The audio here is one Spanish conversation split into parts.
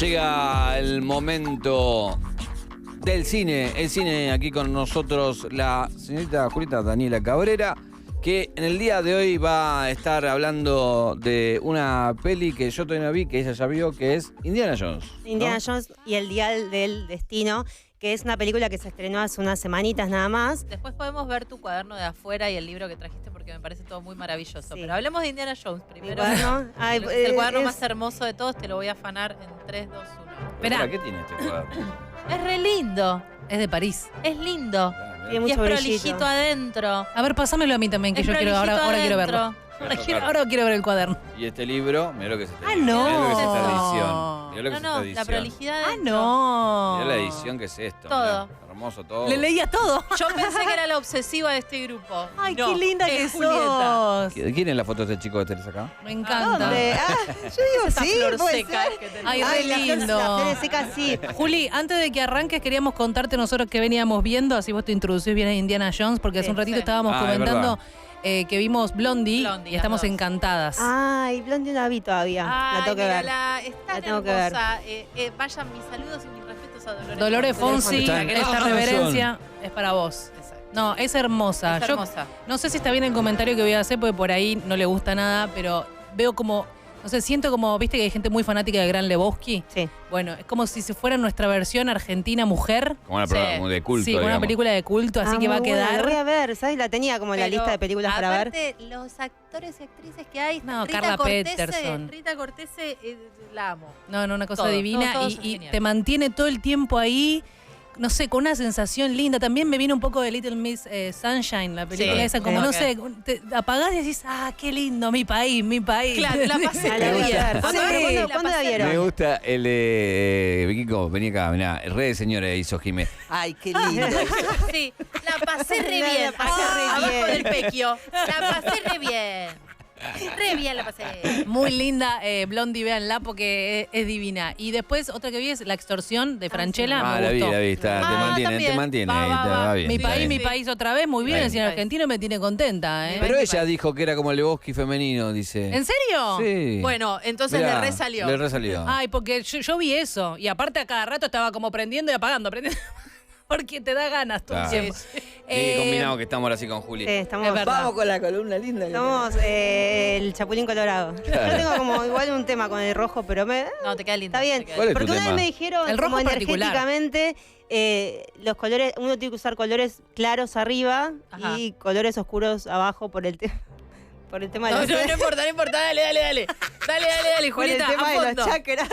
Llega el momento del cine. El cine aquí con nosotros, la señorita Julieta Daniela Cabrera, que en el día de hoy va a estar hablando de una peli que yo todavía no vi, que ella ya vio, que es Indiana Jones. Indiana Jones y el Dial del Destino, que es una película que se estrenó hace unas semanitas nada más. Después podemos ver tu cuaderno de afuera y el libro que trajiste porque me parece todo muy maravilloso. Sí. Pero hablemos de Indiana Jones primero. Ay, Es el cuaderno más hermoso de todos, te lo voy a afanar en 3, 2, 1. Espera, ¿qué tiene este cuaderno? Es re lindo. Es de París. Es lindo. Tiene Y mucho es prolijito brillito. adentro. A ver, pásamelo a mí también, que Es yo quiero ahora quiero verlo. adentro. Ahora quiero ver el cuaderno. Y este libro, mirá lo que es esta Ah, edición. no. Mirá lo que es esta edición. Mirá lo que No, es esta no, edición. la prolijidad Ah, adentro. no. Mirá la edición que es esto. Todo. Mirá, hermoso todo. Le leías todo. Yo pensé que era la obsesiva de este grupo. Ay, No, qué linda es que Julieta. sos. ¿Quién es la foto de este chico que tenés acá? Me encanta. ¿Dónde? yo digo Esa sí, flor puede seca ser. que tenés. Ay, re la flor- lindo. las flores secas, sí. Juli, antes de que arranques queríamos contarte nosotros que veníamos viendo, así vos te introducís bien a Indiana Jones, porque hace un ratito sí. estábamos Ah, es comentando que vimos Blondie y Blondie, estamos las dos. encantadas. Ay, Blondie no la vi todavía. Ay, la tengo que ver. mírala, es tan La tengo que ver. hermosa. Vayan mis saludos y mis respetos a Dolores. Dolores Fonsi, Está en esta Amazon. reverencia es para vos. Exacto. No, es hermosa. Es Yo hermosa. no sé si está bien el comentario que voy a hacer, porque por ahí no le gusta nada, pero veo como, no sé, siento como, viste que hay gente muy fanática de Gran Lebowski. Sí. Bueno, es como si se fuera nuestra versión argentina mujer. Como una Sí. como de culto, Sí, con una digamos. película de culto, así que va a muy buena, quedar. la voy a ver, ¿sabes? La tenía como en la Pero lista de películas para ver. aparte, los actores y actrices que hay. No, Rita Carla Cortese, Peterson. Rita Cortese, la amo. No, una cosa Todo, divina todo y es genial. te mantiene todo el tiempo ahí. No sé, con una sensación linda. También me vino un poco de Little Miss Sunshine, la película Sí, esa, como ok. no sé, te apagás y decís, qué lindo, mi país, mi país. Claro, la pasé Ah, la re voy a bien. ver. ¿Cuándo, Sí, cuándo- la cuándo la pasé vieron? Me gusta el de Vikingo, vení acá, mirá, el re de señora hizo Jiménez. Ay, qué lindo. Sí, la pasé re La bien. pasé Acá, re abajo bien. del pequio. La pasé re bien. Re bien la pasé. Muy linda, Blondie, véanla porque es divina. Y después, otra que vi es La extorsión de Franchella, Ah, me la vi, gustó. la vi, te también. mantiene, Va, ahí, va, va. va bien. Mi está país, bien. mi país otra vez, muy bien. Bien. El cine argentino me tiene contenta, ¿eh? Pero ella dijo que era como el Lebowski femenino, dice. ¿En serio? Sí. Bueno, entonces Mirá, le resalió. Le resalió. Ay, porque yo vi eso. Y aparte a cada rato estaba como prendiendo y apagando, prendiendo. Porque te da ganas todo el Claro. tiempo. Qué combinado que estamos ahora así con Juli. Sí, estamos, Es verdad. con la columna linda. estamos el Chapulín Colorado. Claro. Yo tengo como igual un tema con el rojo, pero No, te queda lindo. está bien. te queda ¿Cuál es Porque tu una vez tema? me dijeron El rojo como en particular. energéticamente los colores, uno tiene que usar colores claros arriba Ajá. y colores oscuros abajo por el tema. Por el tema de No, los, no importa, no importa. Dale, dale, dale. Dale, dale, dale, por el Julieta, tema a de los fondo. chakras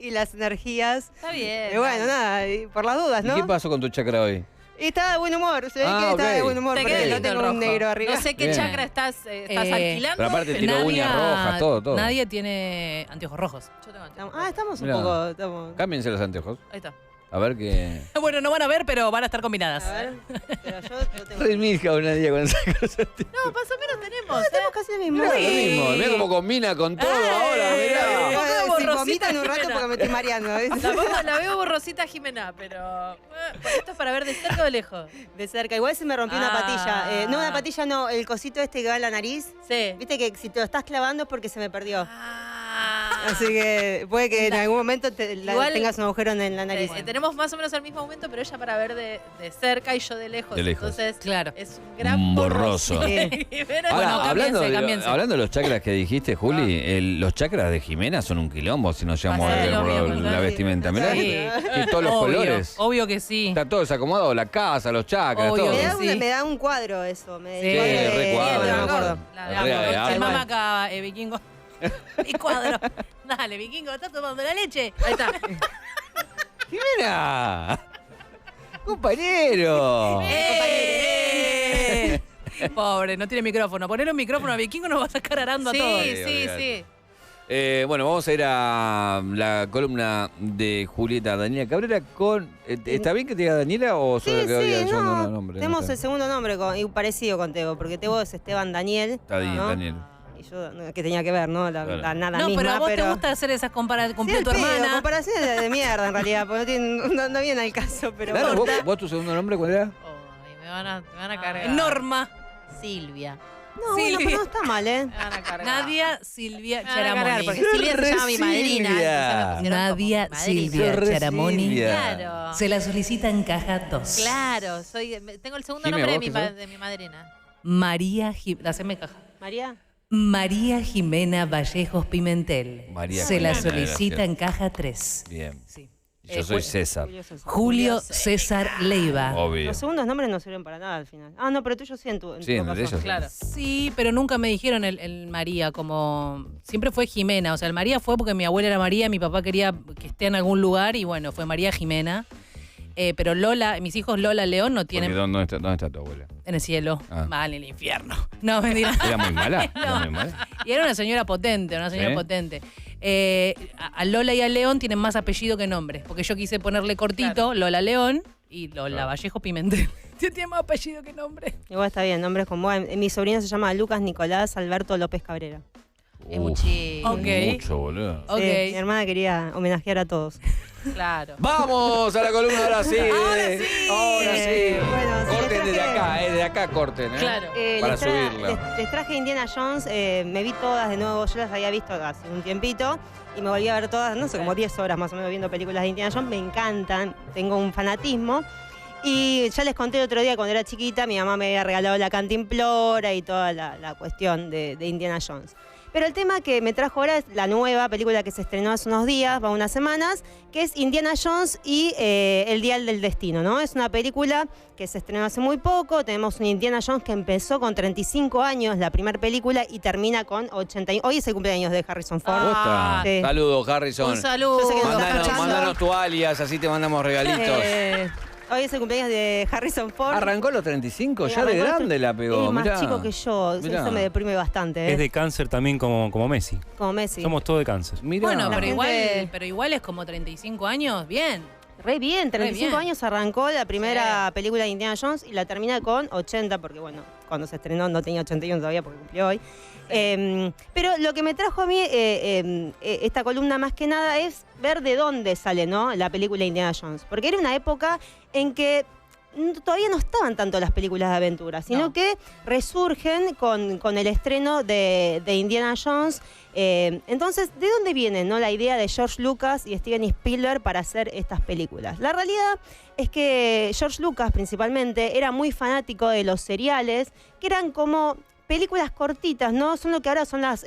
y las energías. Está bien. Y bueno, nada, y por las dudas, ¿Y ¿no? qué pasó con tu chakra hoy? Y estaba de buen humor, se ve Ah, que estaba ok. de buen humor, Te porque queda no lindo el tengo un rojo. negro arriba. No sé qué Bien. chakra estás alquilando. Pero aparte tiró Nadia- uñas rojas, todo. Nadie tiene anteojos rojos. Yo tengo antes. Estamos un Mirá. poco. Estamos... Cámbiense los anteojos. Ahí está. A ver qué. Bueno, no van a ver, pero van a estar combinadas. A ver, pero yo lo tengo. Re milka una día con esa cosa. No, más o menos tenemos. Tenemos casi lo mismo. Mirá lo mismo. Mirá cómo combina con todo ahora, mirá. Un poco de Si borrosita, vomita en un rato Jimena. porque me estoy mareando. ¿viste? La veo borrosita Jimena, pero esto es para ver de cerca o de lejos. De cerca. Igual se me rompió una Ah. patilla. No, una patilla no, el cosito este que va en la nariz. Sí. Viste que si te lo estás clavando es porque se me perdió. Ah. Así que puede que en algún momento Igual, tengas un agujero en la nariz. Tenemos más o menos al mismo momento, pero ella para ver de cerca y yo de lejos. De lejos. Entonces, Claro. es un gran Un borroso. Sí. Pero Ahora, Bueno, hablando, cámbiense. hablando de los chakras que dijiste, Juli, los chakras de Jimena son un quilombo si nos llevamos Pasé lo mismo, la ¿no? vestimenta. Mirá, Sí. que todos los Obvio, colores. Obvio que sí. Está todo desacomodado, la casa, los chakras, Obvio. todo. Me da, Sí. me da un cuadro eso. Sí, el cuadro de- re cuadro. no me acuerdo. La Re amo. de El arte. mamá acá, Vikingo. Mi cuadro. Dale, Vikingo, ¿estás tomando la leche? Ahí está. ¡Jimena! ¡Compañero! ¡Eh! Pobre, no tiene micrófono. Poner un micrófono a Vikingo nos va a sacar arando Sí, a todos. sí, olvídate. sí. Bueno, vamos a ir a la columna de Julieta Daniela Cabrera con... ¿Está bien que te diga Daniela o Sí, solo que diga el segundo no. nombre? Tenemos No el segundo nombre y parecido con Teo, porque Teo es Esteban Daniel. Está bien, ¿no? Daniel. Y yo, que tenía que ver, ¿no? Claro. La nada No, misma, pero a vos te gusta hacer esas comparaciones. Cumplió Sí, tu al pedo, hermana. comparaciones de mierda en realidad, porque no viene al caso, pero Claro, bueno. ¿vos tu segundo nombre cuál era? Ay, me van a cargar. Norma. Silvia. No, bueno, pero no está mal, ¿eh? Me van a cargar. Nadia Silvia Me van a cargar, Charamoni. porque Silvia se llama mi madrina. Silvia. entonces me pusieron como Nadia madrina. Silvia Re Charamoni. Silvia. Claro. Se la solicita en caja 2. Claro, tengo el segundo Jime, nombre de ¿vos mi, qué sos? de mi madrina. María Haceme caja. María. María Jimena Vallejos Pimentel. María Se la Jimena, solicita gracias. en caja 3. Bien. Sí. Yo soy César. Julio César Leiva. Obvio. Los segundos nombres no sirven para nada al final. Ah, no, pero tuyo sí en tu Sí, en tu el de caso. ellos. Claro. Sí, pero nunca me dijeron el María, como siempre fue Jimena. O sea, el María fue porque mi abuela era María, mi papá quería que esté en algún lugar y bueno, fue María Jimena. Pero Lola, mis hijos Lola León no tienen Porque ¿Dónde está tu abuela? en el cielo, Ah. mal en el infierno. No, mentira. ¿Era muy mala? ¿Era muy mala? Y era una señora potente, una señora ¿Sí? potente. A Lola y a León tienen más apellido que nombre, porque yo quise ponerle cortito Claro. Lola León y Lola Claro. Vallejo Pimentel. Tiene más apellido que nombre. Igual está bien, nombres como mi sobrino se llama Lucas Nicolás Alberto López Cabrera. Es Uf, muchísimo. Ok. Mucho, boludo. Ok. Sí, mi hermana quería homenajear a todos. Claro. Vamos a la columna ahora sí. Ahora sí. Ahora sí. Bueno, sí, Corten les desde traje- acá, desde acá corten, ¿eh? Claro. Para Les tra- subirla. les traje Indiana Jones, me vi todas de nuevo, yo las había visto hace un tiempito y me volví a ver todas, no sé, como 10 horas más o menos viendo películas de Indiana Jones, me encantan, tengo un fanatismo. Y ya les conté el otro día cuando era chiquita, mi mamá me había regalado la Cantimplora y toda la cuestión de Indiana Jones. Pero el tema que me trajo ahora es la nueva película que se estrenó hace unos días, va unas semanas, que es Indiana Jones y El Dial del Destino, ¿no? Es una película que se estrenó hace muy poco. Tenemos un Indiana Jones que empezó con 35 años, la primera película, y termina con 80. Hoy es el cumpleaños de Harrison Ford. Ah, Posta. sí. Saludos, Harrison. Un saludo. Yo sé que no Mandanos, escuchando. mandanos tu alias, así te mandamos regalitos. Hoy es el cumpleaños de Harrison Ford. ¿Arrancó los 35? Ya de Arrancó grande la pegó. Es más mirá. chico que yo, Mirá. eso me deprime bastante. Es de cáncer también como Messi. Como Messi. Somos todos de cáncer. Mirá. Bueno, La gente- pero igual es como 35 años, bien. Re bien, 35 bien. años arrancó la primera película de Indiana Jones y la termina con 80, porque bueno, cuando se estrenó no tenía 81 todavía porque cumplió hoy. Pero lo que me trajo a mí esta columna más que nada es ver de dónde sale, ¿no?, la película Indiana Jones. Porque era una época en que todavía no estaban tanto las películas de aventura, sino No. que resurgen con el estreno de Indiana Jones. Entonces, ¿de dónde viene, no, la idea de George Lucas y Steven Spielberg para hacer estas películas? La realidad es que George Lucas principalmente era muy fanático de los seriales, que eran como películas cortitas, ¿no? Son lo que ahora son las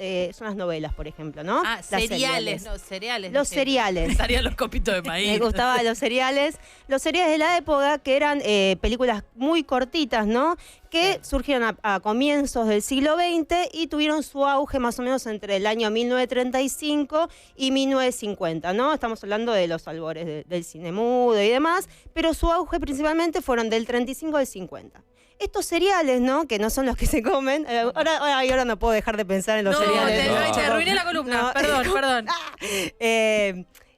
novelas, por ejemplo, ¿no? Ah, Las cereales, no, cereales. Los dije. seriales. Estarían los copitos de maíz. Me gustaban los seriales de la época, que eran películas muy cortitas, ¿no? Que surgieron a comienzos del siglo XX y tuvieron su auge más o menos entre el año 1935 y 1950, ¿no? Estamos hablando de los albores del cine mudo y demás, pero su auge principalmente fueron del 35 al 50. Estos cereales, ¿no?, que no son los que se comen, ahora no puedo dejar de pensar en los No, cereales. te arruiné la columna. No. Perdón.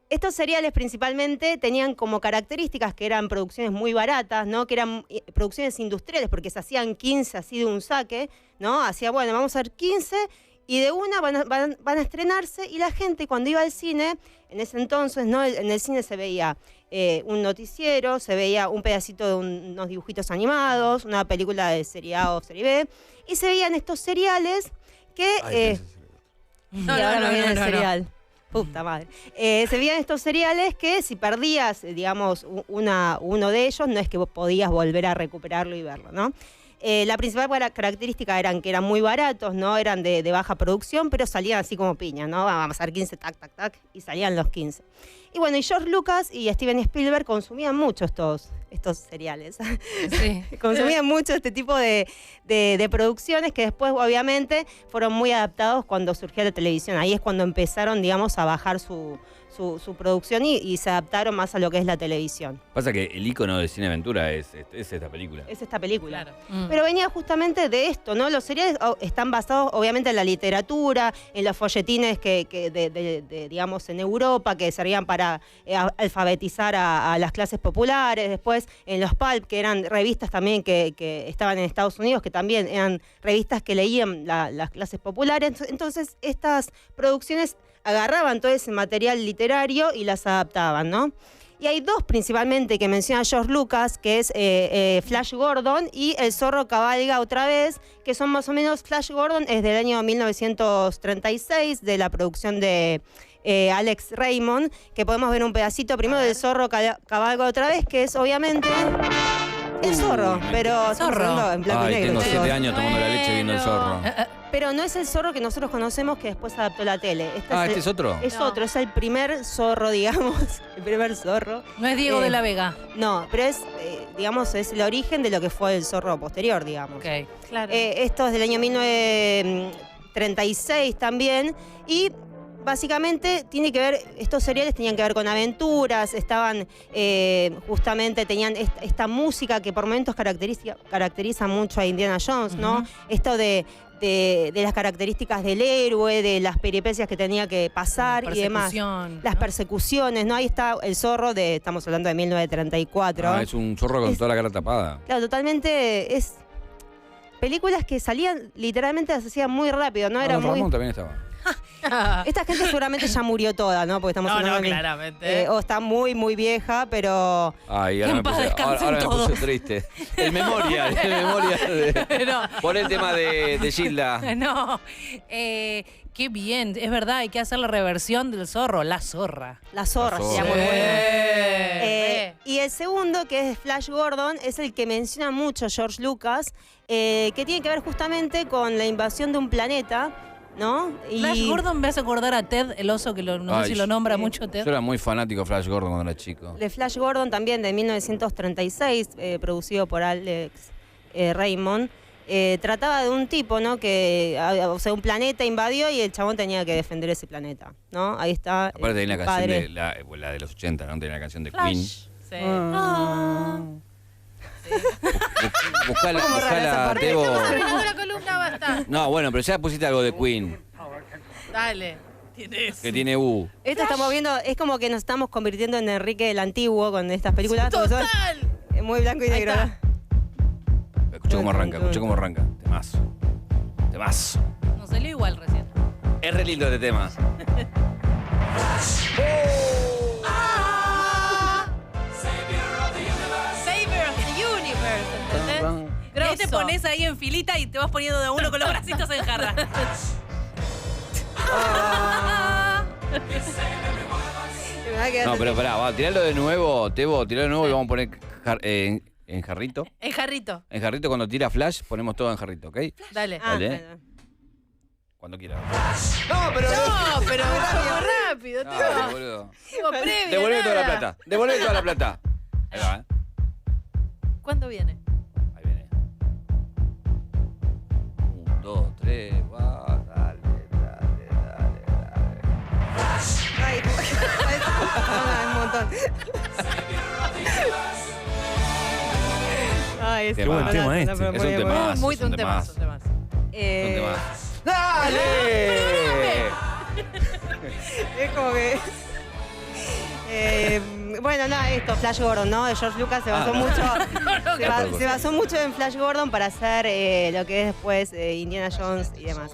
Estos cereales principalmente tenían como características que eran producciones muy baratas, ¿no?, que eran producciones industriales, porque se hacían 15 así de un saque, ¿no? Hacía, bueno, vamos a hacer 15 y de una van a estrenarse, y la gente cuando iba al cine, en ese entonces, ¿no?, en el cine se veía un noticiero, se veía un pedacito de unos dibujitos animados, una película de serie A o serie B, y se veían estos seriales que... No, y ahora no, me viene no, el no, no. cereal. Puta madre. Se veían estos cereales que si perdías, digamos, uno de ellos, no es que vos podías volver a recuperarlo y verlo, ¿no? La principal característica eran que eran muy baratos, ¿no? Eran de baja producción, pero salían así como piña, ¿no? Vamos a hacer 15, tac, tac, tac, y salían los 15. Y bueno, y George Lucas y Steven Spielberg consumían mucho estos cereales. Sí. Consumían mucho este tipo de producciones que después, obviamente, fueron muy adaptados cuando surgió la televisión. Ahí es cuando empezaron, digamos, a bajar su producción y se adaptaron más a lo que es la televisión. Pasa que el icono de cine aventura es esta película. Es esta película. Claro. Pero venía justamente de esto, ¿no? Los seriales están basados, obviamente, en la literatura, en los folletines digamos, en Europa, que servían para alfabetizar a las clases populares. Después, en los pulp, que eran revistas también que estaban en Estados Unidos, que también eran revistas que leían las clases populares. Entonces, estas producciones agarraban todo ese material literario y las adaptaban, ¿no? Y hay dos principalmente que menciona George Lucas, que es Flash Gordon y El zorro cabalga otra vez, que son más o menos, Flash Gordon es del año 1936, de la producción de Alex Raymond, que podemos ver un pedacito primero del zorro cabalga otra vez, que es obviamente el zorro, pero estamos hablando en blanco y negro. Tengo chicos. 7 años tomando la leche viendo el zorro. Pero no es el zorro que nosotros conocemos que después adaptó la tele. ¿Este es otro? Es No. otro, es el primer zorro, digamos. El primer zorro. No es Diego de la Vega. No, pero es, digamos, es el origen de lo que fue el zorro posterior, digamos. Ok. Claro. Esto es del año 1936 también. Y básicamente tiene que ver, estos seriales tenían que ver con aventuras, estaban justamente, tenían esta música que por momentos caracteriza mucho a Indiana Jones, ¿no? Esto de las características del héroe, de las peripecias que tenía que pasar y demás. Las persecuciones, ¿no? Ahí está el zorro estamos hablando de 1934. Es un zorro con toda la cara tapada. Claro, totalmente es películas que salían, literalmente las hacían muy rápido, ¿no? Era muy... Ramón también estaba. Esta gente seguramente ya murió toda, ¿no? Porque estamos hablando de... claramente. o está muy, muy vieja, pero... Ay, ahora En me paz puse, descansen ahora me puse todos. triste. El memorial de... No. Por el tema de Gilda. No. Qué bien. Es verdad, hay que hacer la reversión del zorro. La zorra. La zorra La sería zorra. muy buena. Re. Y el segundo, que es Flash Gordon, es el que menciona mucho George Lucas, que tiene que ver justamente con la invasión de un planeta, ¿no? Flash Gordon me hace acordar a Ted, el oso, que no Ay, sé si lo nombra sí. mucho Ted. Yo era muy fanático de Flash Gordon cuando era chico. De Flash Gordon también, de 1936, producido por Alex Raymond. Trataba de un tipo, ¿no? Que, o sea, un planeta invadió y el chabón tenía que defender ese planeta, ¿no? Ahí está. Aparte tenía la padre. canción la de los 80, ¿no? Tenía la canción de Flash. Queen. Sí. Buscala, esa parte? Tebo. Estamos arruinando la columna, basta. No, bueno, pero ya pusiste algo de Queen, Dale. Tienes. que tiene U. Esto estamos viendo, es como que nos estamos convirtiendo en Enrique el Antiguo con estas películas. porque son ¡Total! muy blanco y Ahí negro. está. ¿no? Escucha cómo arranca. Temazo. Temazo. No salió igual recién. Es re lindo este tema. Savior of the Universe, ¿entendés? Y ahí te Grosso. pones ahí en filita y te vas poniendo de a uno con los bracitos en jarra. No, pero pará, va, tiralo de nuevo, Tebo, tiralo de nuevo y vamos a poner en jarrito. En jarrito. En jarrito, cuando tira Flash, ponemos todo en jarrito, ¿ok? Dale. Ah, Dale. bueno. Cuando quiera. No, pero como rápido, No, tío. boludo. Como previo, Devolvé toda la nada. plata. Devolvé toda la plata. Ahí va, ¿eh? ¿Cuándo viene? Ahí viene. 1, 2, 3, va, dale. Ay, un montón. Ay, es Qué buen un tema temazo, este. pero Es muy un bien. temazo. Muy es un temazo, temazo. Eh, ¡Dale! Es como que... bueno, nada, esto, Flash Gordon, ¿no? George Lucas se basó mucho... se basó mucho en Flash Gordon para hacer lo que es después Indiana Jones y demás.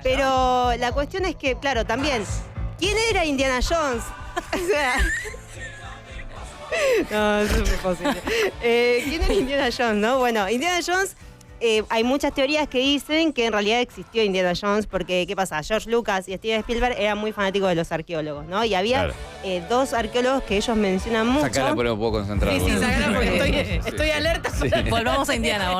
Pero la cuestión es que, claro, también, ¿quién era Indiana Jones? O sea... No, eso es imposible. ¿Quién era Indiana Jones, no? Bueno, Indiana Jones... hay muchas teorías que dicen que en realidad existió Indiana Jones porque, ¿qué pasa? George Lucas y Steven Spielberg eran muy fanáticos de los arqueólogos, ¿no? Y había Claro. dos arqueólogos que ellos mencionan mucho. Sacala porque no puedo concentrar. Sí, sí, boludo. sacala porque Sí, estoy sí. alerta. Sí. Volvamos a Indiana.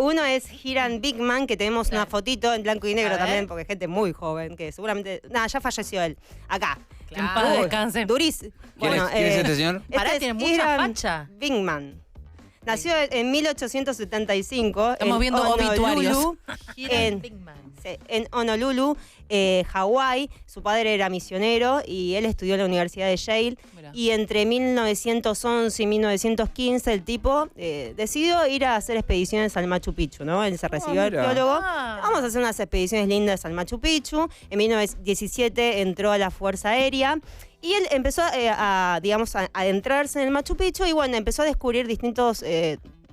Uno es Hiram Bigman, que tenemos una fotito en blanco y negro A ver. también, porque es gente muy joven, que seguramente... Nada, ya falleció él. Acá. En paz Uy, descanse. durísimo. ¿Quién es este señor? Pará, es tiene mucha Hiram facha. Bigman. Nació en 1875. Estamos en viendo Honolulu, obituarios. en- Sí, en Honolulu, Hawái. Su padre era misionero y él estudió en la Universidad de Yale. Mirá. Y entre 1911 y 1915 el tipo decidió ir a hacer expediciones al Machu Picchu, ¿no? Él se recibió de mira. arqueólogo. Ah. Vamos a hacer unas expediciones lindas al Machu Picchu. En 1917 entró a la Fuerza Aérea. Y él empezó digamos, a adentrarse en el Machu Picchu y bueno, empezó a descubrir distintos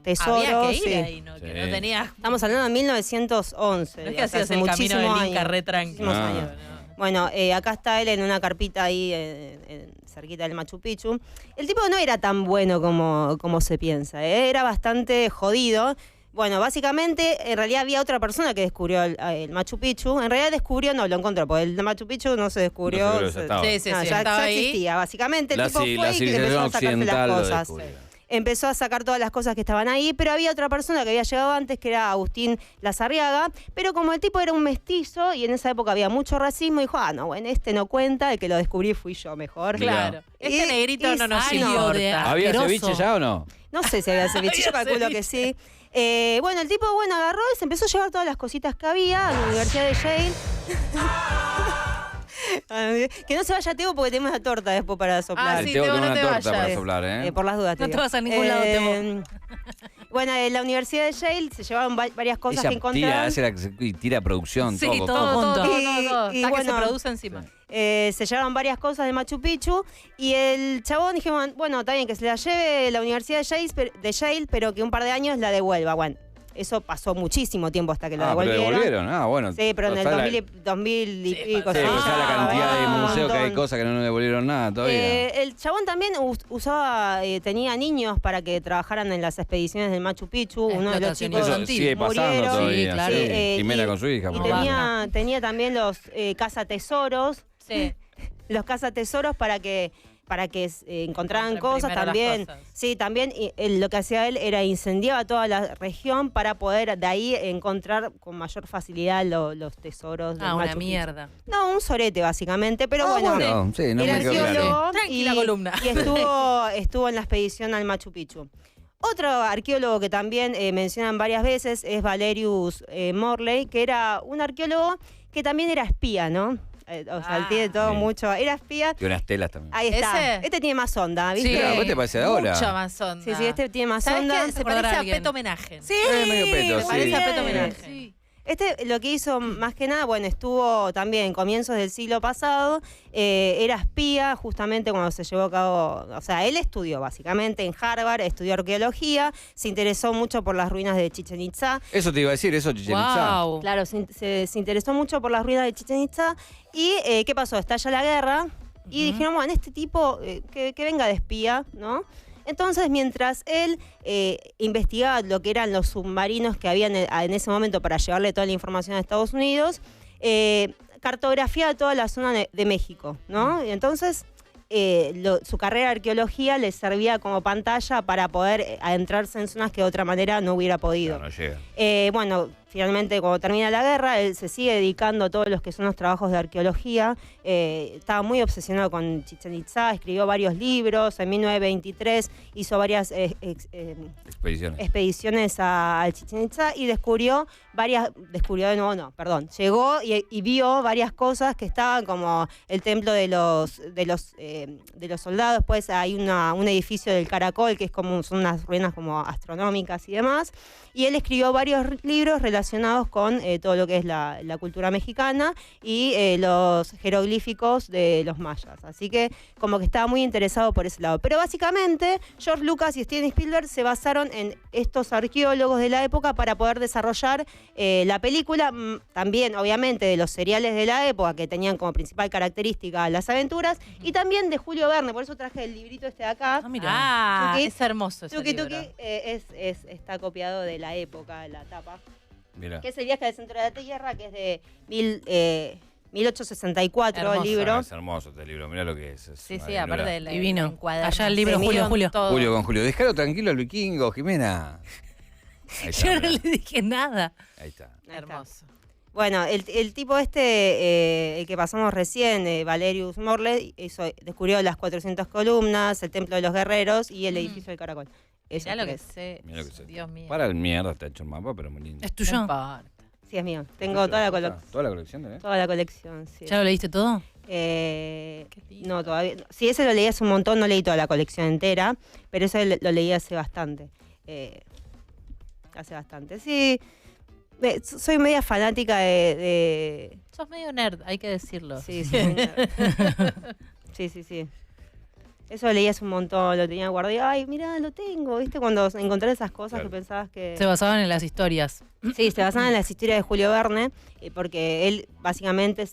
tesoros. Había que ir sí. ahí, ¿no? Que Sí. no tenía... Estamos hablando de 1911. No es que hace hacías el camino muchísimos del Inca años. re tranquilo. Muchísimos Ah. años. Bueno, acá está él en una carpita ahí cerquita del Machu Picchu. El tipo no era tan bueno como se piensa, era bastante jodido. Bueno, básicamente, en realidad había otra persona que descubrió el Machu Picchu. En realidad descubrió, no lo encontró, porque el Machu Picchu no se descubrió. No se descubrió, ya estaba. Sí, No, ya estaba ahí. existía, básicamente. El tipo fue y civilización empezó a sacarse occidental las lo cosas. descubrió. Empezó a sacar todas las cosas que estaban ahí, pero había otra persona que había llegado antes, que era Agustín Lazarriaga, pero como el tipo era un mestizo y en esa época había mucho racismo, dijo, no, bueno, este no cuenta, el que lo descubrí fui yo mejor. Claro. Este Y- negrito y no nos salió importa. de- ¿Había asqueroso. ceviche ya o no? No sé si había ceviche, yo Había calculo que sí. Bueno, el tipo, agarró y se empezó a llevar todas las cositas que había a la Universidad de Yale. Que no se vaya Teo porque tenemos la torta después para soplar. Ah, El sí, Teo Teo, tiene no una te torta vayas. para soplar, ¿eh? Por las dudas. No te digo. vas a ningún lado, Teo. Bueno, en la Universidad de Yale se llevaron varias cosas Ella que encontraron. tira producción, Sí, todo. todo junto. Y Hasta que se bueno, produce encima. se llevaron varias cosas de Machu Picchu y el chabón dijo, bueno, está bien que se la lleve la Universidad de Yale, pero que un par de años la devuelva. Bueno, eso pasó muchísimo tiempo hasta que lo Pero devolvieron. devolvieron. Bueno. Sí, pero en el Pasá 2000 y pico. Sí, pues ya la cantidad de un museos que hay montón. cosas que no nos devolvieron nada todavía. El chabón también usaba, tenía niños para que trabajaran en las expediciones del Machu Picchu. Uno de los Explotación chicos Eso sigue pasando murieron. todavía. Sí, claro. sí. Jimena con su hija. Y por ejemplo. tenía también los cazatesoros. Sí. Los cazatesoros para que encontraran Encuentren cosas primero las también. cosas. Sí, también lo que hacía él era incendiaba toda la región para poder de ahí encontrar con mayor facilidad los tesoros del Una Machu Picchu. mierda. No, un sorete básicamente, pero bueno. Sí, no Era me quedó claro. arqueólogo Tranquila columna. y estuvo en la expedición al Machu Picchu. Otro arqueólogo que también mencionan varias veces es Valerius Morley, que era un arqueólogo que también era espía, ¿no? Tiene todo sí. mucho. Era espía. Y unas telas también. Ahí está. ¿Ese? Este tiene más onda, ¿viste? Sí, claro, ¿qué te parece de ahora? Mucha más onda. Sí, este tiene más ¿Sabes onda. qué? Se Acordar parece a a alguien. Peto Homenaje. Sí, medio Peto, Me sí. parece a Peto bien. Homenaje. Sí. Este lo que hizo más que nada, estuvo también en comienzos del siglo pasado, era espía justamente cuando se llevó a cabo, o sea, él estudió básicamente en Harvard, estudió arqueología, se interesó mucho por las ruinas de Chichén Itzá. Eso te iba a decir, eso Chichén Itzá. Wow. Claro, se interesó mucho por las ruinas de Chichén Itzá y ¿qué pasó? Estalla la guerra y dijeron, bueno, este tipo que venga de espía, ¿no? Entonces, mientras él investigaba lo que eran los submarinos que habían en ese momento para llevarle toda la información a Estados Unidos, cartografiaba toda la zona de México, ¿no? Y entonces, su carrera de arqueología le servía como pantalla para poder adentrarse en zonas que de otra manera no hubiera podido. No llega. Finalmente, cuando termina la guerra, él se sigue dedicando a todos los que son los trabajos de arqueología. Estaba muy obsesionado con Chichén Itzá, escribió varios libros. En 1923 hizo varias Expediciones. expediciones al Chichén Itzá y llegó y vio varias cosas que estaban como el templo de los soldados. Después hay un edificio del Caracol que es son unas ruinas como astronómicas y demás. Y él escribió varios libros relacionados con todo lo que es la cultura mexicana y los jeroglíficos de los mayas. Así que como que estaba muy interesado por ese lado. Pero básicamente George Lucas y Steven Spielberg se basaron en estos arqueólogos de la época para poder desarrollar la película. También, obviamente, de los seriales de la época que tenían como principal característica las aventuras. Y también de Julio Verne. Por eso traje el librito este de acá. Ah, mira. Ah, Tuki. es hermoso ese Tuki libro. Tuki está copiado de la época, de la tapa. Mira. Que es el viaje al centro de la Tierra, que es de 1864 Hermoso. el libro. Es hermoso este libro, mira lo que es. Sí, una sí, llenura. aparte de la Divino. encuadernación, Allá el libro, Julio. todo. Julio con Julio. Déjalo tranquilo al vikingo, Jimena. Ahí está, Yo no mirá. le dije nada. Ahí está. Ahí está. Hermoso. Bueno, el tipo el que pasamos recién, Valerius Morley, descubrió las 400 columnas, el Templo de los Guerreros y el edificio del Caracol. Esos Mirá lo que tres. sé. Mirá lo que sé. Dios mío. Para el mierda está hecho el mapa, pero muy lindo. ¿Es No tuyo? importa. Sí, es mío. Tengo toda la colección. ¿Toda la colección tenés? Toda la colección, sí. ¿Ya lo leíste todo? lindo. No, todavía. Sí, ese lo leí hace un montón, no leí toda la colección entera, pero ese lo leí hace bastante. Hace bastante. Sí, soy media fanática de... Sos medio nerd, hay que decirlo. Sí, sí, muy nerd. Sí. Eso leías un montón, lo tenía guardado. Ay, mirá, lo tengo. ¿Viste? Cuando encontré esas cosas Claro. que pensabas que... Se basaban en las historias. Sí, se basaban en las historias de Julio Verne, porque él básicamente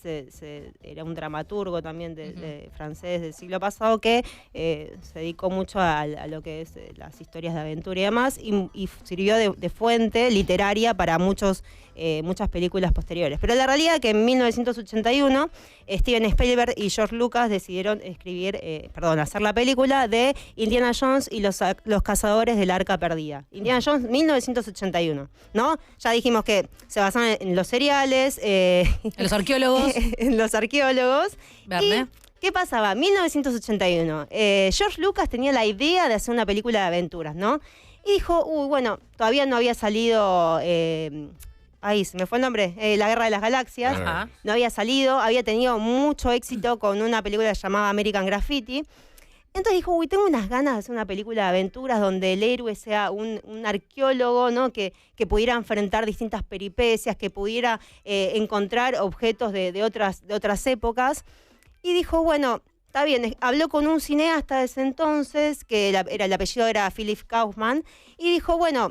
era un dramaturgo también de francés del siglo pasado que se dedicó mucho a lo que es las historias de aventura y demás, y sirvió de fuente literaria para muchas películas posteriores. Pero la realidad es que en 1981 Steven Spielberg y George Lucas decidieron hacer la película de Indiana Jones y los cazadores del Arca Perdida. Indiana Jones 1981, ¿no? Ya dijimos que se basan en los seriales, En los arqueólogos. en los arqueólogos. Verne. ¿Y qué pasaba? 1981. George Lucas tenía la idea de hacer una película de aventuras, ¿no? Y dijo, bueno, todavía no había salido... ahí se me fue el nombre, La Guerra de las Galaxias. Ajá. No había salido, había tenido mucho éxito con una película llamada American Graffiti. Entonces dijo, tengo unas ganas de hacer una película de aventuras donde el héroe sea un arqueólogo, ¿no? Que pudiera enfrentar distintas peripecias, que pudiera encontrar objetos de otras épocas. Y dijo, bueno, está bien, habló con un cineasta de ese entonces, que el apellido era Philip Kaufman, y dijo, bueno,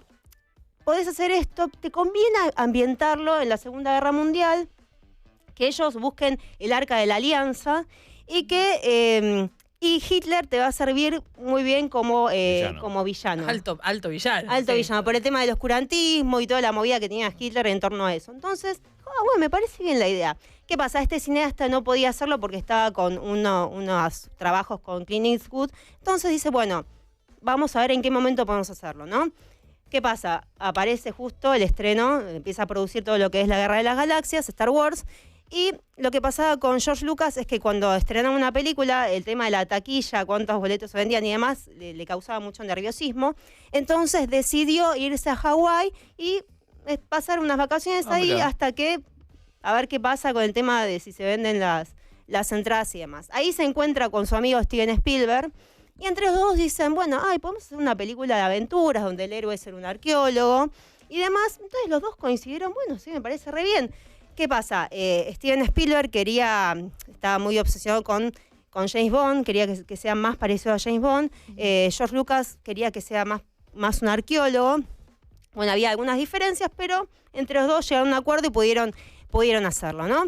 podés hacer esto, te conviene ambientarlo en la Segunda Guerra Mundial, que ellos busquen el Arca de la Alianza, y que... y Hitler te va a servir muy bien como villano. Alto villano. Alto sí. villano, por el tema del oscurantismo y toda la movida que tenía Hitler en torno a eso. Entonces, bueno, me parece bien la idea. ¿Qué pasa? Este cineasta no podía hacerlo porque estaba con unos trabajos con Clint Eastwood. Entonces dice, bueno, vamos a ver en qué momento podemos hacerlo, ¿no? ¿Qué pasa? Aparece justo el estreno, empieza a producir todo lo que es la Guerra de las Galaxias, Star Wars. Y lo que pasaba con George Lucas es que cuando estrenaban una película, el tema de la taquilla, cuántos boletos se vendían y demás, le causaba mucho nerviosismo. Entonces decidió irse a Hawái y pasar unas vacaciones ahí mirá. hasta que, a ver qué pasa con el tema de si se venden las entradas y demás. Ahí se encuentra con su amigo Steven Spielberg y entre los dos dicen, bueno, podemos hacer una película de aventuras donde el héroe es ser un arqueólogo y demás. Entonces los dos coincidieron, bueno, sí, me parece re bien. ¿Qué pasa? Steven Spielberg estaba muy obsesionado con James Bond, quería que sea más parecido a James Bond. George Lucas quería que sea más un arqueólogo. Bueno, había algunas diferencias, pero entre los dos llegaron a un acuerdo y pudieron hacerlo, ¿no?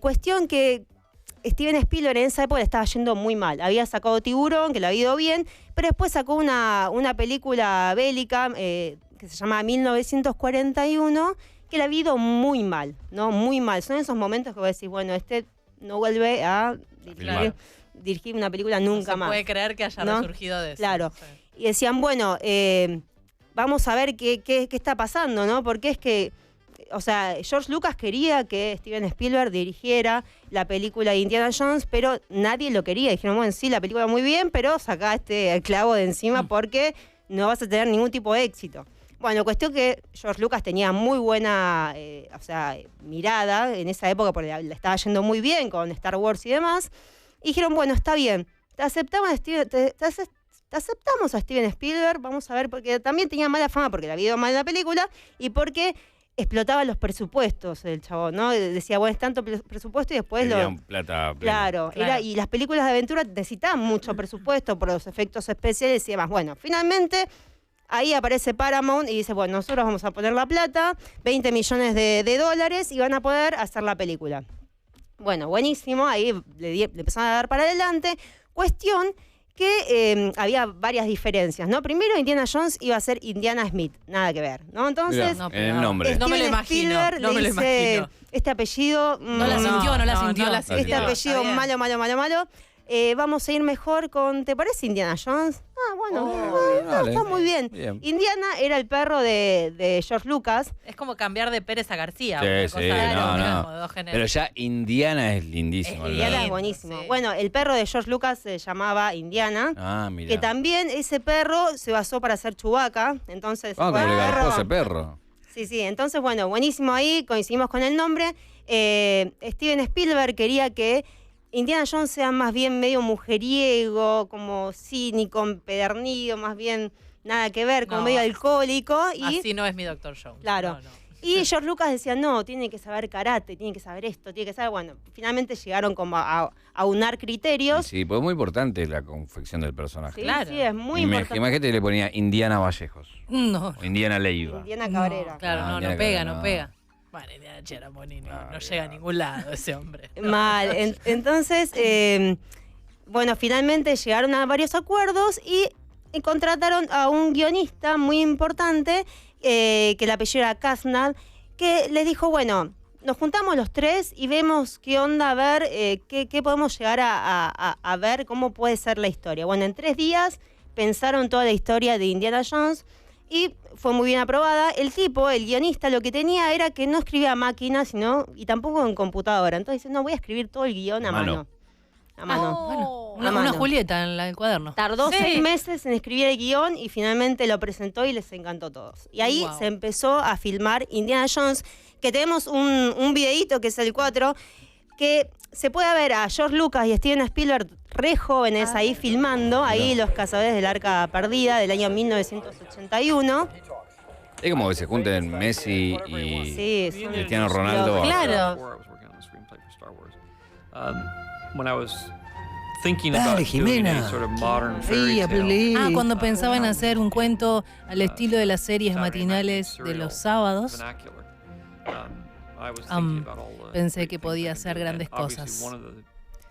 Cuestión que Steven Spielberg en esa época le estaba yendo muy mal. Había sacado Tiburón, que le había ido bien, pero después sacó una película bélica que se llama 1941, que le ha ido muy mal, ¿no? Muy mal. Son esos momentos que vos decís, bueno, no vuelve a dirigir una película nunca más. No se puede creer que haya ¿no? resurgido de eso. Claro. Sí. Y decían, bueno, vamos a ver qué está pasando, ¿no? Porque es que, o sea, George Lucas quería que Steven Spielberg dirigiera la película de Indiana Jones, pero nadie lo quería. Dijeron, bueno, sí, la película muy bien, pero sacá el clavo de encima porque no vas a tener ningún tipo de éxito. Bueno, cuestión que George Lucas tenía muy buena mirada en esa época porque le estaba yendo muy bien con Star Wars y demás. Y dijeron, bueno, está bien, te aceptamos a Steven Spielberg, vamos a ver, porque también tenía mala fama porque le había ido mal en la película y porque explotaba los presupuestos el chabón, ¿no? Decía, bueno, es tanto presupuesto y después Tenían plata plena. Claro. Y las películas de aventura necesitaban mucho presupuesto por los efectos especiales y demás. Bueno, finalmente... Ahí aparece Paramount y dice, bueno, nosotros vamos a poner la plata, 20 millones de dólares y van a poder hacer la película. Bueno, buenísimo, ahí le empezaron a dar para adelante. Cuestión que había varias diferencias, ¿no? Primero, Indiana Jones iba a ser Indiana Smith, nada que ver, ¿no? Entonces, No, En el nombre. No me lo Steven imagino, Spielberg no le me lo dice, imagino. este apellido... No la sintió, no la sintió. Este apellido Está bien. malo. Vamos a ir mejor con, ¿te parece Indiana Jones? Bueno, dale. está muy bien. Bien. Indiana era el perro de George Lucas. Es como cambiar de Pérez a García. Sí, una sí, cosa de- no, digamos, no. de dos géneros. Pero ya Indiana es lindísimo. Es la Indiana verdad. es buenísimo. Sí. Bueno, el perro de George Lucas se llamaba Indiana. Ah, mira. Que también ese perro se basó para hacer Chewbacca. Entonces, Ah, fue como le el garpó ese perro. Sí, entonces, bueno, buenísimo ahí, coincidimos con el nombre. Steven Spielberg quería que Indiana Jones sea más bien medio mujeriego, como cínico, empedernido, más bien nada que ver, como No, medio alcohólico. Y Así no es mi Dr. Jones. Claro. No, no. Y George Lucas decía, no, tiene que saber karate, tiene que saber esto, tiene que saber... Bueno, finalmente llegaron como a unar criterios. Sí, pues es muy importante la confección del personaje. Sí, Claro. sí, es muy importante. Imagínate que le ponía Indiana Vallejos No. o Indiana Leiva. Indiana Cabrera. Claro, no Indiana pega, Cabrera, no pega. Bueno, Indiana Cheramboni no Ah, llega a ningún lado ese hombre. Mal. Entonces, bueno, finalmente llegaron a varios acuerdos y contrataron a un guionista muy importante, que el apellido era Kasnad, que les dijo, bueno, nos juntamos los tres y vemos qué onda, a ver qué podemos llegar a ver, cómo puede ser la historia. Bueno, en 3 días pensaron toda la historia de Indiana Jones y fue muy bien aprobada. El tipo, el guionista, lo que tenía era que no escribía a máquina, y tampoco en computadora. Entonces dice, no, voy a escribir todo el guión a mano. A mano. Bueno, a una mano. Julieta en el cuaderno. Tardó Sí. 6 meses en escribir el guión y finalmente lo presentó y les encantó a todos. Y ahí Wow. se empezó a filmar Indiana Jones, que tenemos un videíto que es el 4, que se puede ver a George Lucas y Steven Spielberg re jóvenes ahí filmando, ahí Los Cazadores del Arca Perdida del año 1981. Es como que se junten Messi y Sí, son Cristiano Ronaldo. locos. Claro. When I was thinking Dale, about doing Jimena. a sort of modern fairy Ría, tale, Pelé. Cuando pensaba en hacer un cuento al estilo de las series Saturday night matinales de serial los sábados, vernacular, I was thinking about all the pensé great que things podía I could hacer do. grandes And obviously cosas. one of the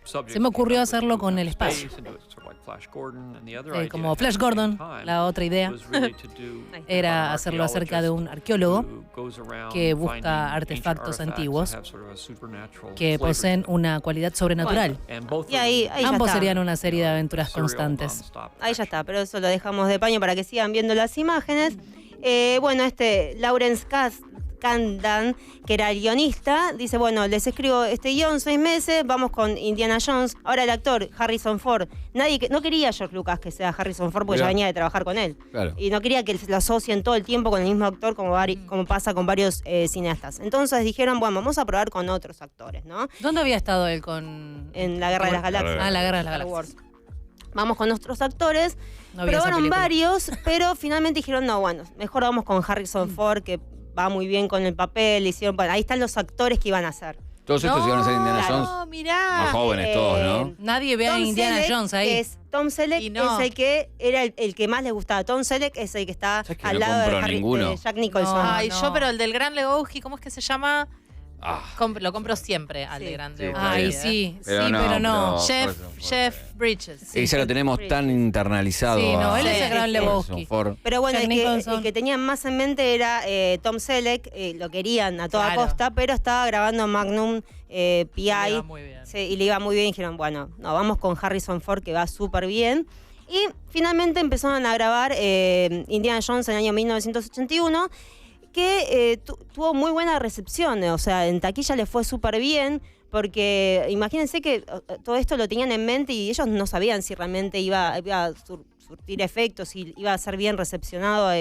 subjects Se me ocurrió that was hacerlo to con el space espacio. and do it sort of like Flash Gordon, and the other idea I Como had Flash at the same Gordon, time la otra idea was really to do era an hacerlo acerca de un archaeologist arqueólogo who goes around que finding busca ancient artefactos artifacts that antiguos have sort of a supernatural que flavor poseen to them. una cualidad sobrenatural. And both of Y ahí them ya Ambos está. serían una serie de aventuras serial constantes. nonstop Ahí ya action. está, pero eso lo dejamos de paño para que sigan viendo las imágenes. Bueno, Lawrence Kasdan, que era el guionista, dice, bueno, les escribo este guión 6 meses, vamos con Indiana Jones. Ahora el actor, Harrison Ford. No quería George Lucas que sea Harrison Ford porque Mirá. ya venía de trabajar con él. Claro. Y no quería que lo asocien todo el tiempo con el mismo actor como pasa con varios cineastas. Entonces dijeron, bueno, vamos a probar con otros actores, ¿no? ¿Dónde había estado él con...? En La Guerra de las Galaxias. Ah, La Guerra de las Star Galaxias. Wars. Vamos con otros actores. No vi esa Probaron película. varios, pero finalmente dijeron, no, bueno, mejor vamos con Harrison Ford, que va muy bien con el papel. Hicieron, bueno, ahí están los actores que iban a hacer. Todos estos iban a ser Indiana claro. Jones. No, mirá. Más jóvenes todos, ¿no? Nadie ve a Tom Indiana Selleck Jones ahí. Tom Selleck Y no. es el que era el que más les gustaba. Tom Selleck es el que está ¿Sabes que al no lado compro ninguno? de Jack Nicholson. No. Ay, yo, pero el del Gran Lebowski, ¿cómo es que se llama? Ah, Lo compro siempre al Sí. de Gran Sí, Lebowski. Ay, bien. sí, Pero sí, no, pero no. pero- Jeff, Harrison Ford. Jeff Bridges. y ya lo tenemos tan internalizado. Sí, no, él a es el Gran Sí, Lebowski. Harrison Ford. Pero bueno, Jack el Nicholson. que tenían más en mente era Tom Selleck, lo querían a toda Claro. costa, pero estaba grabando Magnum PI. Le iba muy bien. Sí, y le iba muy bien. Dijeron, bueno, no, vamos con Harrison Ford, que va súper bien. Y finalmente empezaron a grabar Indiana Jones en el año 1981, que tuvo muy buena recepción. O sea, en taquilla le fue súper bien, porque imagínense que todo esto lo tenían en mente y ellos no sabían si realmente iba a surtir efectos, si iba a ser bien recepcionado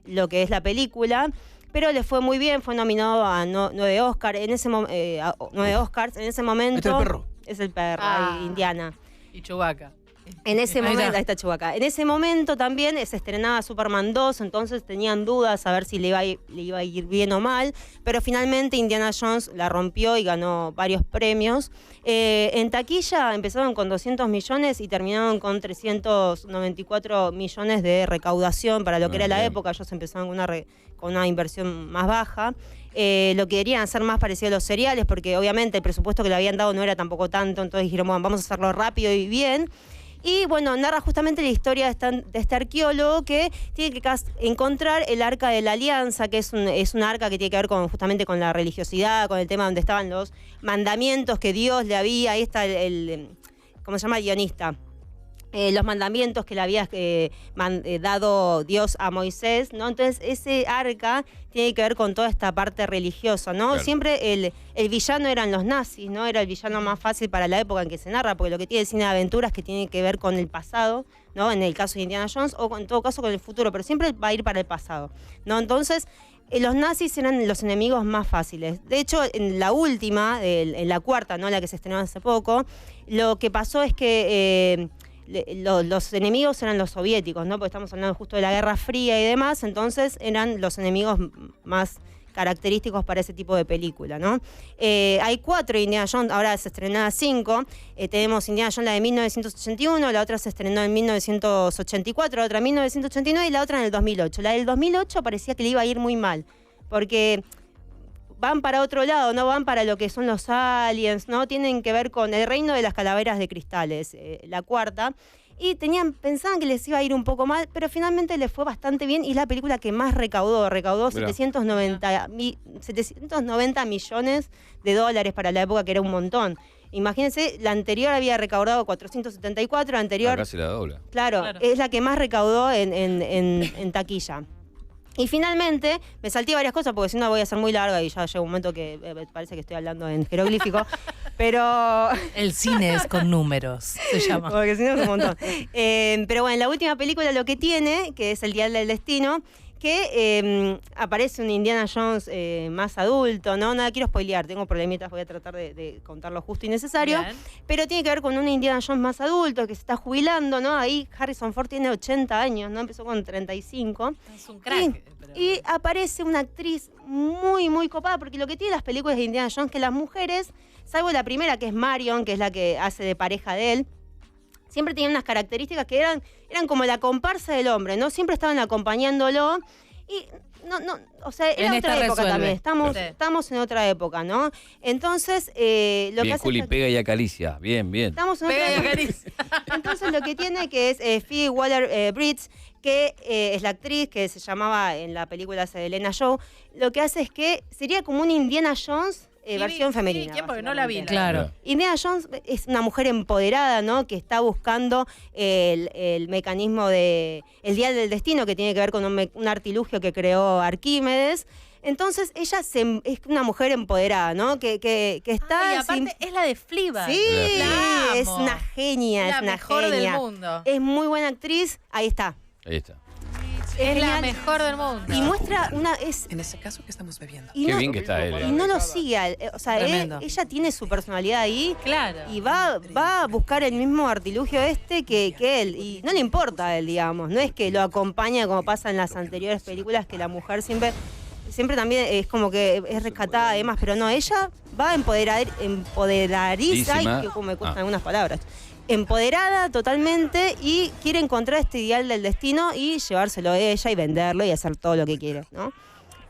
lo que es la película. Pero le fue muy bien, fue nominado a 9 Oscars. En ese 9 Oscars. En ese momento. ¿Este es el perro? Es el perro, Ah. ahí, Indiana. Y Chewbacca. En ese Ahí momento, está. ahí está Chewbacca. En ese momento también se estrenaba Superman 2, entonces tenían dudas a ver si le iba a ir bien o mal, pero finalmente Indiana Jones la rompió y ganó varios premios. En taquilla empezaron con 200 millones y terminaron con 394 millones de recaudación para lo que era la Bien. época. Ellos empezaron con una inversión más baja. Lo que querían hacer más parecido a los seriales, porque obviamente el presupuesto que le habían dado no era tampoco tanto, entonces dijeron, bueno, vamos a hacerlo rápido y bien. Y bueno, narra justamente la historia de este arqueólogo que tiene que encontrar el Arca de la Alianza, que es un arca que tiene que ver justamente con la religiosidad, con el tema donde estaban los mandamientos que Dios le había. Ahí está ¿cómo se llama? El guionista. Los mandamientos que le había dado Dios a Moisés, ¿no? Entonces ese arca tiene que ver con toda esta parte religiosa, ¿no? Claro. Siempre el villano eran los nazis, ¿no? Era el villano más fácil para la época en que se narra, porque lo que tiene el cine de aventuras que tiene que ver con el pasado, ¿no? En el caso de Indiana Jones, o en todo caso con el futuro, pero siempre va a ir para el pasado, ¿no? Entonces, los nazis eran los enemigos más fáciles. De hecho, en la última, en la cuarta, ¿no? La que se estrenó hace poco, lo que pasó es que los enemigos eran los soviéticos, ¿no? Porque estamos hablando justo de la Guerra Fría y demás, entonces eran los enemigos más característicos para ese tipo de película, ¿no? Hay 4 Indiana Jones, ahora se estrenaron 5. Tenemos Indiana Jones, la de 1981, la otra se estrenó en 1984, la otra en 1989 y la otra en el 2008. La del 2008 parecía que le iba a ir muy mal, porque van para otro lado, no van para lo que son los aliens, ¿no? Tienen que ver con el reino de las calaveras de cristales, la cuarta. Y pensaban que les iba a ir un poco mal, pero finalmente les fue bastante bien y es la película que más recaudó 790 millones de dólares para la época, que era un montón. Imagínense, la anterior había recaudado 474, la anterior... Casi la dobla. Claro, es la que más recaudó en taquilla. Y finalmente, me salté varias cosas porque si no voy a ser muy larga y ya llega un momento que parece que estoy hablando en jeroglífico, pero... El cine es con números, se llama. Porque si no es un montón. Pero bueno, la última película lo que tiene, que es El Dial del Destino, que aparece un Indiana Jones más adulto, ¿no? Nada quiero spoilear, tengo problemitas, voy a tratar de contar lo justo y necesario. Bien. Pero tiene que ver con un Indiana Jones más adulto que se está jubilando, ¿no? Ahí Harrison Ford tiene 80 años, ¿no? Empezó con 35. Es un crack. Y aparece una actriz muy, muy copada, porque lo que tiene las películas de Indiana Jones es que las mujeres, salvo la primera, que es Marion, que es la que hace de pareja de él, siempre tenían unas características que eran como la comparsa del hombre, ¿no? Siempre estaban acompañándolo y o sea, era En otra esta época resuelve. también. Sí. Estamos en otra época, ¿no? Entonces, lo que Bien, hace Juli, esta- pega y acaricia. Bien, bien. estamos en otra Pega y época. acaricia. Entonces lo que tiene que es Phoebe Waller-Bridge, que es la actriz que se llamaba en la película esa de Elena Show, lo que hace es que sería como una Indiana Jones versión femenina. ¿Quién? Porque no la vi. básicamente. Claro. Indiana Jones es una mujer empoderada, ¿no? Que está buscando el mecanismo de el Dial del Destino, que tiene que ver con un artilugio que creó Arquímedes. Entonces ella es una mujer empoderada, ¿no? Que está... Y aparte es la de Fleabag. Sí, La amo. es una genia, La es una mejor genia. del mundo. Es muy buena actriz, ahí está. Ahí está. Es la genial. mejor del mundo. Y muestra una... En ese caso, ¿qué estamos bebiendo? Y Qué no, bien que está él. y no lo sigue, o sea, Tremendo. ella tiene su personalidad ahí Claro. y va a buscar el mismo artilugio que él, y no le importa a él, digamos, no es que lo acompaña como pasa en las anteriores películas, que la mujer siempre también es como que es rescatada además, pero no, ella va a empoderadísima, ay, que como me cuestan algunas palabras, empoderada totalmente y quiere encontrar este ideal del destino y llevárselo a ella y venderlo y hacer todo lo que quiere, ¿no?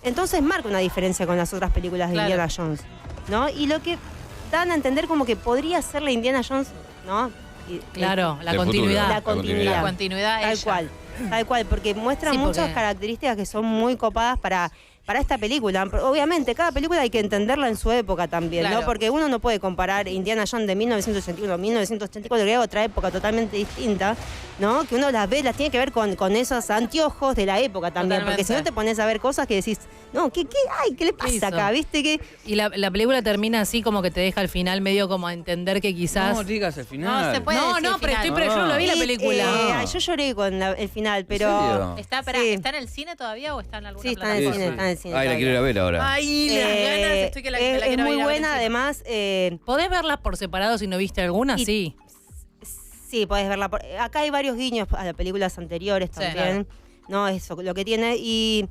Entonces marca una diferencia con las otras películas de Claro. Indiana Jones, ¿no? Y lo que dan a entender como que podría ser la Indiana Jones, ¿no? Claro, la Del continuidad. La continuidad. La continuidad Tal cual, porque muestra Sí, muchas porque- características que son muy copadas para esta película. Obviamente, cada película hay que entenderla en su época también, Claro. ¿no? Porque uno no puede comparar Indiana Jones de 1981 a 1984, que es otra época totalmente distinta, ¿no? Que uno las tiene que ver con esos anteojos de la época también, Totalmente. porque si no te pones a ver cosas que decís, no, ¿qué le pasa hizo? acá? ¿Viste? Que Y la película termina así como que te deja al final medio como a entender que quizás... No digas el final. No se puede. No, decir no, pero final. yo no lo vi la Y, película. yo lloré con el final, serio? pero... ¿Está Sí. ¿Está en el cine todavía o está en alguna Sí, está en el plataforma? cine, está en el cine. Ay, la todavía. quiero ir a ver ahora. Ay, las ganas. Estoy que la es quiero muy ir a ver buena, encima. además. ¿Podés verlas por separado si no viste alguna? Y- Sí. Sí, podés verla. Acá hay varios guiños a las películas anteriores Sí, también. No, eso, lo que tiene. Y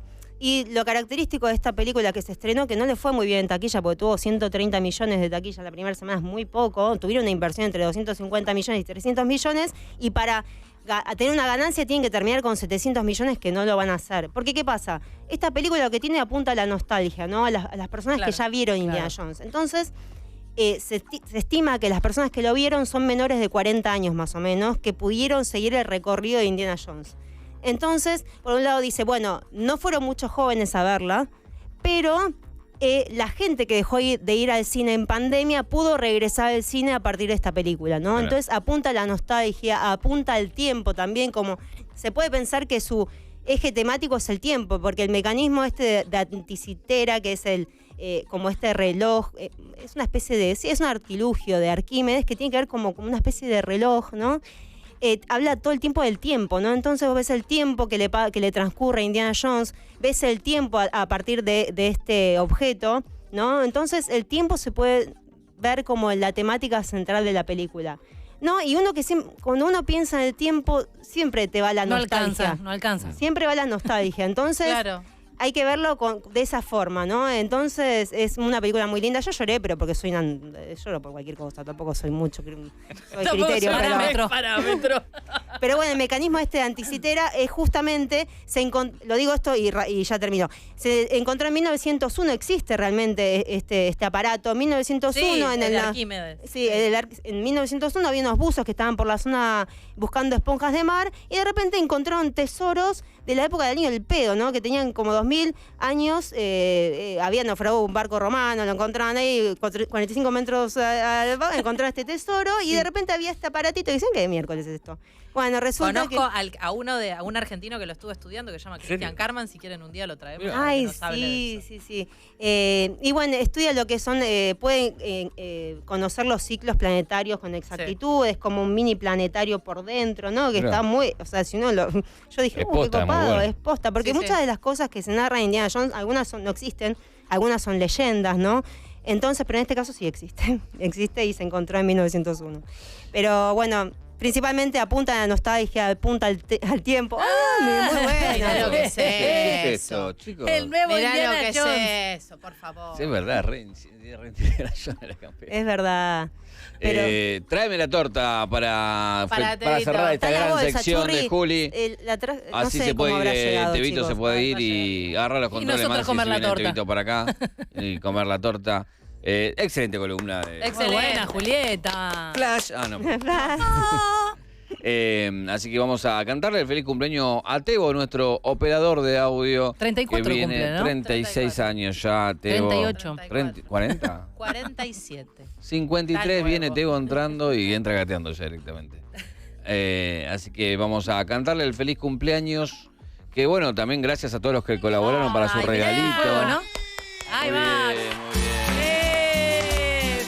lo característico de esta película que se estrenó, que no le fue muy bien en taquilla, porque tuvo 130 millones de taquilla la primera semana, es muy poco. Tuvieron una inversión entre 250 millones y 300 millones. Y para tener una ganancia tienen que terminar con 700 millones, que no lo van a hacer. Porque, ¿qué pasa? Esta película lo que tiene apunta a la nostalgia, ¿no? A las personas Claro, que ya vieron Indiana claro. Jones. Entonces... se estima que las personas que lo vieron son menores de 40 años más o menos, que pudieron seguir el recorrido de Indiana Jones. Entonces, por un lado dice, bueno, no fueron muchos jóvenes a verla, pero la gente que dejó de ir al cine en pandemia pudo regresar al cine a partir de esta película, ¿no? Claro. Entonces apunta a la nostalgia, apunta al tiempo también, como se puede pensar que su eje temático es el tiempo, porque el mecanismo de anticitera, que es como este reloj, es una especie de, sí, es un artilugio de Arquímedes que tiene que ver como una especie de reloj, ¿no? Habla todo el tiempo del tiempo, ¿no? Entonces vos ves el tiempo que le transcurre a Indiana Jones, ves el tiempo a partir de este objeto, ¿no? Entonces el tiempo se puede ver como la temática central de la película, ¿no? Y cuando uno piensa en el tiempo, siempre te va la No nostalgia. alcanza, no alcanza. Siempre va la nostalgia. Entonces, Claro. hay que verlo de esa forma, ¿no? Entonces es una película muy linda. Yo lloré, pero porque lloro por cualquier cosa, tampoco soy mucho soy criterio. Parámetro. Pero bueno, el mecanismo este de anticitera es justamente, lo digo esto y ya termino. Se encontró en 1901, existe realmente este aparato. 1901 Sí, en el Arquímedes. Sí, en 1901 había unos buzos que estaban por la zona buscando esponjas de mar y de repente encontraron tesoros de la época del año del pedo, ¿no? Que tenían como 2000 años, habían naufragado un barco romano, lo encontraron ahí 45 metros encontraron este tesoro y de repente había este aparatito y dicen, ¿qué miércoles es esto? Bueno, resulta Conozco a un argentino que lo estuvo estudiando que se llama Cristian Carman, si quieren un día lo traemos. Ay, nos hable de eso. sí. Y bueno, estudia lo que son, pueden conocer los ciclos planetarios con exactitud, es como un mini planetario por dentro, ¿no? Que está muy, o sea, si uno yo dije, Es qué posta, copado, muy bueno. es posta, porque Sí, muchas sí. de las cosas que se narran en Indiana Jones, algunas no existen, algunas son leyendas, ¿no? Entonces, pero en este caso sí existe, existe y se encontró en 1901. Pero bueno, principalmente apunta a la nostalgia, apunta al tiempo. ¡Ah! Muy Mirá bueno. lo que es ¿Qué es eso. esto, chicos? El nuevo Mirá Indiana lo que Jones. es eso, por favor. Sí, es verdad, re Indiana Jones era campeón. Es verdad. Pero Tráeme la torta para Tevito. cerrar esta está la gran bolsa, sección de Churri. Juli. No Así sé se cómo puede habrá ir, llegado, Tevito chicos. se puede ir Va a y agarrar los controles nosotros más comer y la se viene torta. Tevito para acá y comer la torta. Excelente columna. Muy Excelente. buena, Julieta. Flash. No. Así que vamos a cantarle el feliz cumpleaños a Tebo, nuestro operador de audio. 34 que viene, cumple, ¿no? 36 años ya, Tebo. 38. 40. 47. 53 Tal viene nuevo. Tebo entrando y entra gateando ya directamente. Así que vamos a cantarle el feliz cumpleaños. Que bueno, también gracias a todos los que colaboraron para su Ay, mirá el regalito. Fuego, ¿no? Ahí Muy va. bien, muy bien.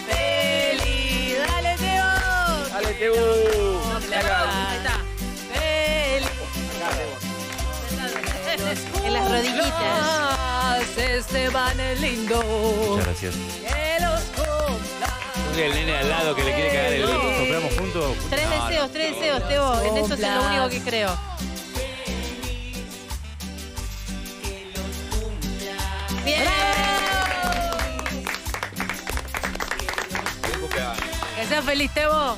¡Feliz! ¡Dale, Teo! Dale, Tebo. Ahí está. En las rodillitas. Esteban el lindo. Muchas gracias. Que los cumpla. El nene al lado que le quiere cagar el ¿Soplamos juntos? Tres deseos, Tebo. En eso es lo único que creo. Bien. Que seas feliz, Tebo.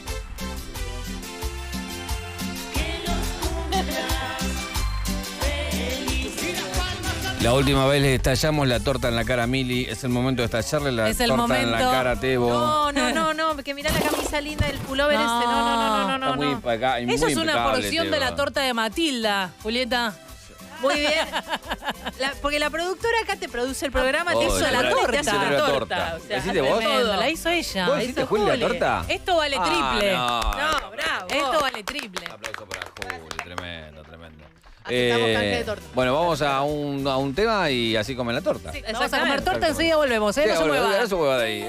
La última vez le estallamos la torta en la cara a Mili. Es el momento de estallarle la Es el torta en la momento. cara a Tebo. No, que mirá la camisa linda, el pullover No. ese. No. Está muy impecable. Eso es una impecable, porción de Tebo. la torta de Matilda, Julieta. Muy bien. Porque la productora acá te produce el programa, te Oh, hizo te la trae- torta. te trae la torta. O sea, ¿Deciste vos? Tremendo, la hizo ella. ¿Vos La hiciste, hizo Juli, la Juli. torta? Esto vale triple. No, No, bravo. Esto vale triple. Un aplauso para Juli, tremendo. Aceptamos canje de torta. Bueno, vamos a un tema y así comen la torta. Vamos a comer Exactamente. torta, enseguida volvemos, ¿eh? No se muevan. No se mueva de ahí,